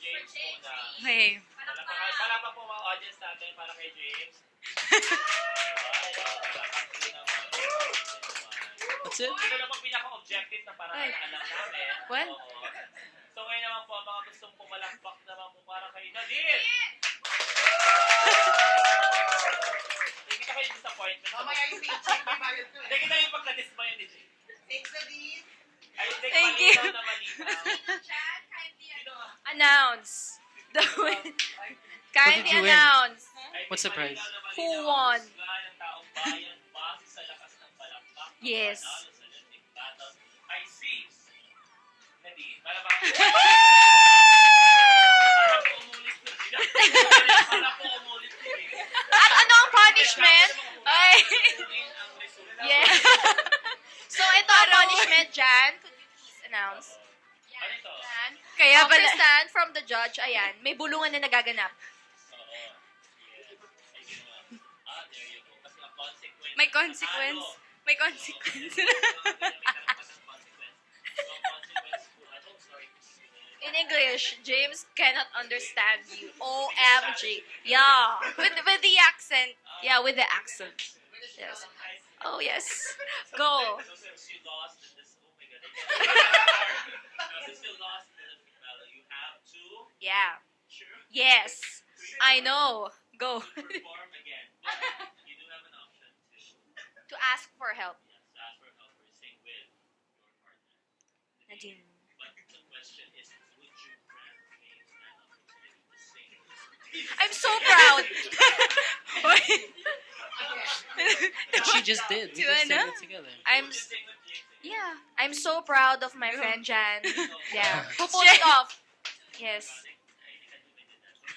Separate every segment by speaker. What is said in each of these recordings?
Speaker 1: James muna.
Speaker 2: Okay.
Speaker 1: Palakpak po mga audience natin para kay James.
Speaker 3: That's it?
Speaker 1: Ito lang ang pinaka-objective na para alam namin.
Speaker 2: What?
Speaker 1: Oo. So ngayon naman po, ang mga gustong pumalakpak naman po para kay Nadine. Hindi kita kayo disappointment.
Speaker 4: Mamaya yung paycheck, may bayad ko
Speaker 1: Hindi kita yung pagka-dismaya ni Jay.
Speaker 4: Thanks, Nadine.
Speaker 1: I think
Speaker 2: Thank you.
Speaker 1: malinaw na malinaw. Sino nga?
Speaker 2: Announce. The win. Kindly
Speaker 3: you win?
Speaker 2: announce.
Speaker 1: I think
Speaker 3: What's the prize?
Speaker 1: malinaw na
Speaker 2: Who
Speaker 1: malinaw
Speaker 2: won?
Speaker 1: ang husgahan ng taong bayan base sa lakas ng palakpak ng
Speaker 2: Yes.
Speaker 1: panalo sa Olympic battle ay si Nadine. Malabang Parang po umulit na sila. Parang po umulit sila.
Speaker 2: At ano ang punishment? Ay.
Speaker 1: Ang resulta.
Speaker 2: Yeah. So, ito ang punishment, Jan. Could you please announce?
Speaker 1: Ano ito?
Speaker 2: Jan.
Speaker 5: Kaya pala,
Speaker 2: Understand from the judge, ayan, may bulungan na nagaganap.
Speaker 1: Oo. Yes. Ay, ginawa. There you go. Kasi ang consequence.
Speaker 5: may consequence. May consequence.
Speaker 2: In English, James cannot understand you. OMG. Yeah.
Speaker 5: with the accent.
Speaker 2: Yeah, with the accent. Yes. Oh, yes. Go.
Speaker 1: Since you lost in this, oh my God. Since you lost in the battle, you have to
Speaker 2: Yeah. Yes. I know. Go.
Speaker 1: perform again. But you do have an option to
Speaker 2: To ask for help.
Speaker 1: ask for help or sing with your partner.
Speaker 2: Nadine.
Speaker 1: But the question is, would you grant James an opportunity to sing?
Speaker 2: I'm so proud.
Speaker 3: She just did. We just sang it together.
Speaker 2: I'm
Speaker 1: Just sing with James.
Speaker 2: yeah. I'm so proud of my friend Jan. Yeah. Who pulled it off? Yes.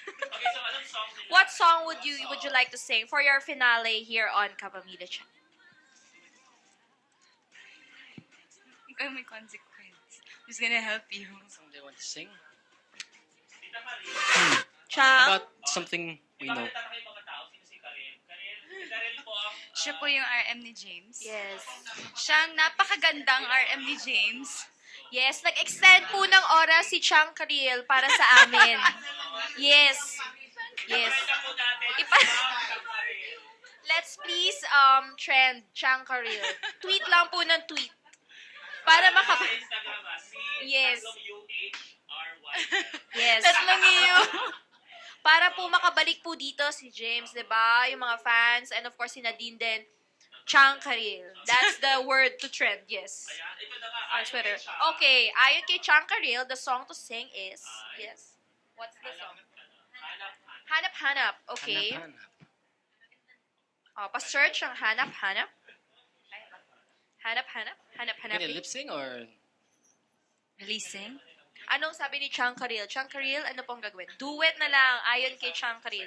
Speaker 1: Okay, so anong song nila?
Speaker 2: What song would you like to sing for your finale here on Kapamilya Chat?
Speaker 5: Ikaw may consequence. Who's gonna help you?
Speaker 3: Song they want to sing?
Speaker 1: Tita Karil.
Speaker 2: Chang?
Speaker 3: About something we know.
Speaker 1: Ipakita na kayo mga tao. Sino si Karil? Karil po ang...
Speaker 5: Siya po yung RM ni James.
Speaker 2: Yes.
Speaker 5: Siyang napakagandang RM ni James.
Speaker 2: Yes, nag-extend po ng oras si Chang Karil para sa amin. Yes. Yes.
Speaker 1: Ipakita po natin.
Speaker 2: Ipa-
Speaker 1: Chang Karil.
Speaker 2: Let's please trend Chang Karil. Tweet lang po ng tweet. Para
Speaker 1: Sa
Speaker 2: makap...
Speaker 1: Instagram si
Speaker 2: Yes.
Speaker 1: tatlong UHRY.
Speaker 2: Yes.
Speaker 5: Tatlong iyo.
Speaker 2: Para po makabalik po dito si James, 'di ba? Yung mga fans and of course si Nadine din. Chang Karil. That's the word to trend. Yes.
Speaker 1: Ayan, ito na nga.
Speaker 2: On
Speaker 1: Ayon
Speaker 2: Twitter.
Speaker 1: kay Chang.
Speaker 2: Okay, ayon kay Chang Karil, the song to sing is yes. What's the song?
Speaker 1: Hanap.
Speaker 2: Hanap-hanap. Okay.
Speaker 3: Hanap-hanap.
Speaker 2: Oh, pa-search ang hanap-hanap. Hanap-hanap. Hanap-hanap.
Speaker 3: Can you lip sing or
Speaker 5: Releasing?
Speaker 2: Anong sabi ni Chang Karil? Chang Karil, ano pong gagawin? Duet na lang, ayon kay Chang Karil.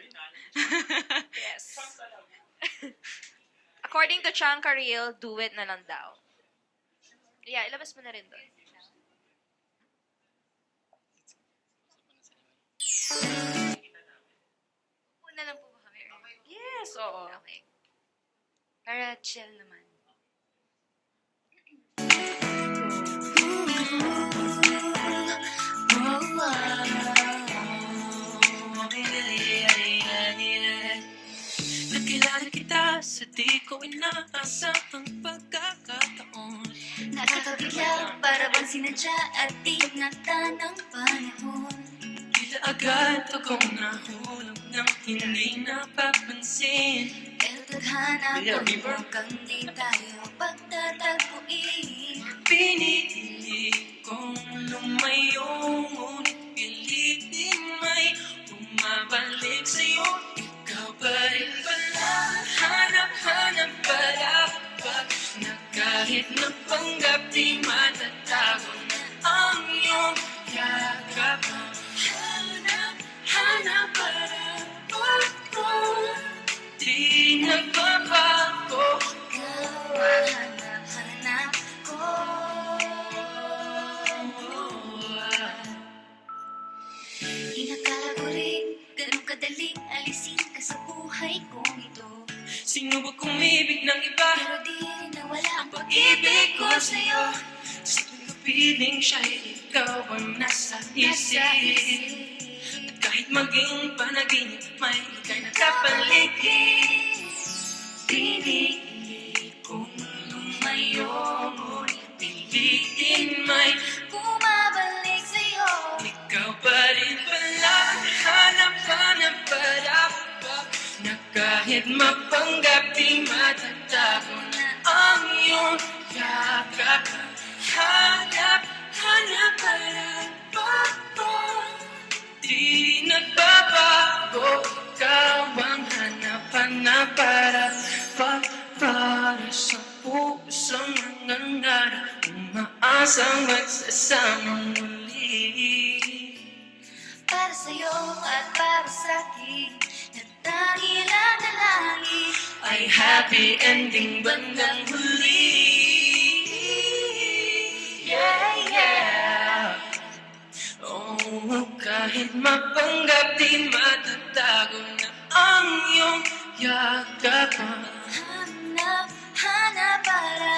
Speaker 2: Yes. According to Chang Karil, duet na lang daw. Yeah, ilabas mo na rin doon.
Speaker 5: Una lang po ba kami?
Speaker 2: Yes, oo.
Speaker 5: Okay. Para chill naman.
Speaker 6: Nakilala kita sa di ko inaasahang pagkakataon.
Speaker 7: Nakakabigla para bang sinadya at tinakda ng panahon.
Speaker 6: Tila agad akong nahulog ng hindi napapansin.
Speaker 7: Pero tadhana
Speaker 3: Yeah,
Speaker 7: ko
Speaker 3: Bieber.
Speaker 7: mukhang di tayo pagtatagpuin.
Speaker 6: Pinili kong lumayo, ngunit pilitin may bumabalik sa'yo. Ikaw pa rin pala, hanap-hanap palakpak na kahit napanggap di matatago na ang iyong yakap. Hanap-hanap palakpak ko, di nagbabago.
Speaker 7: Ikaw ang hanap-hanap ko. Inakala ko rin ganun kadaling alisin ka sa buhay kong ito.
Speaker 6: Sino ba kumibig ng iba?
Speaker 7: Pero di rin nawala ang
Speaker 6: Pag-ibig ko sa'yo, sa tuwing piling siya'y ikaw ang nasa isip. Kahit maging panaginip, may ika'y nakapaligid. Pinili kong lumayo, ngunit pilitin may
Speaker 7: Bumabalik sa'yo.
Speaker 6: ikaw pa rin pala. Hanap-hanap para na kahit mapanggap di matatago na ang iyong yakap. Hanap-hanap para di nagbabago. Ikaw ang hanap-hanap para sa pusong nangangarap, umaasang magsasamang muli.
Speaker 7: Para sa'yo at para sa'kin, na dahilan na langit
Speaker 6: Ay happy ending bandang huli. Yeah, yeah. Oh, kahit mapanggap di matatago na ang iyong yakapan.
Speaker 7: Hanap para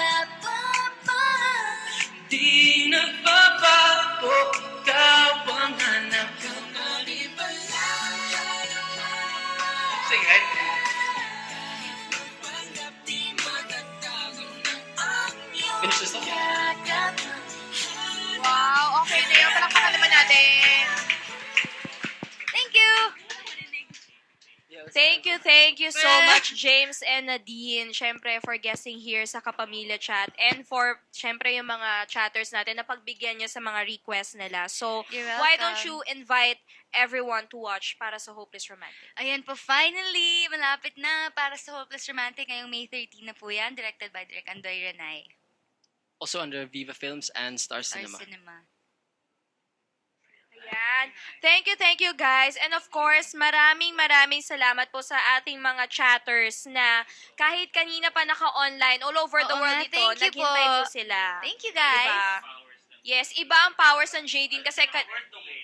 Speaker 6: Di nagbabago, ikaw ang hanap ko na di pala. Sing it.
Speaker 3: Finish this up.
Speaker 2: Wow, okay na yun. Palakpakan naman natin. Thank you. Thank you so much, James and Nadine, syempre, for guesting here sa Kapamilya Chat and for, syempre, yung mga chatters natin na pagbigyan nyo sa mga requests nila. So,
Speaker 5: You're
Speaker 2: why
Speaker 5: welcome.
Speaker 2: don't you invite everyone to watch para sa Hopeless Romantic?
Speaker 5: Ayan po, finally, malapit na para sa Hopeless Romantic ngayong May 13 na po yan, directed by Direk Andoy Ranay.
Speaker 3: Also under Viva Films and Star
Speaker 5: Star
Speaker 3: Cinema.
Speaker 5: Cinema.
Speaker 2: Ayan. Thank you guys. And of course, maraming salamat po sa ating mga chatters na kahit kanina pa naka-online, all over the
Speaker 5: Oo
Speaker 2: world
Speaker 5: nga,
Speaker 2: ito,
Speaker 5: thank you
Speaker 2: naghintay
Speaker 5: po.
Speaker 2: po sila.
Speaker 5: Thank you, guys.
Speaker 2: Diba? Yes, iba ang powers ng Jadine kasi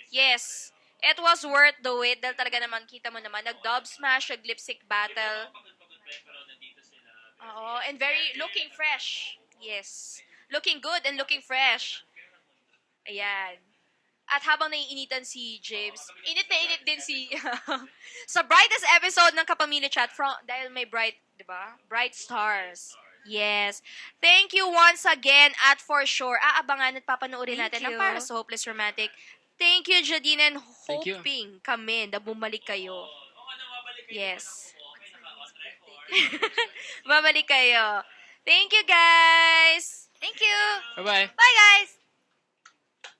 Speaker 2: yes, it was worth the wait dahil talaga naman, kita mo naman, nag-dub smash, nag-lip-sync battle. Oo, and very looking fresh. Yes. Looking good and looking fresh. Ayan. At habang naiinitan si James, init na init din si sa brightest episode ng Kapamilya Chat dahil may bright, 'di ba? Bright stars. Yes. Thank you once again at for sure aabangan at papanoorin
Speaker 5: Thank
Speaker 2: natin ang
Speaker 5: you.
Speaker 2: Para sa Hopeless Romantic. Thank you, Jadine, and
Speaker 3: Thank you.
Speaker 2: hoping kami na bumalik kayo. Yes. Babalik kayo. Thank you, guys.
Speaker 5: Thank you.
Speaker 3: Bye-bye.
Speaker 5: Bye, guys.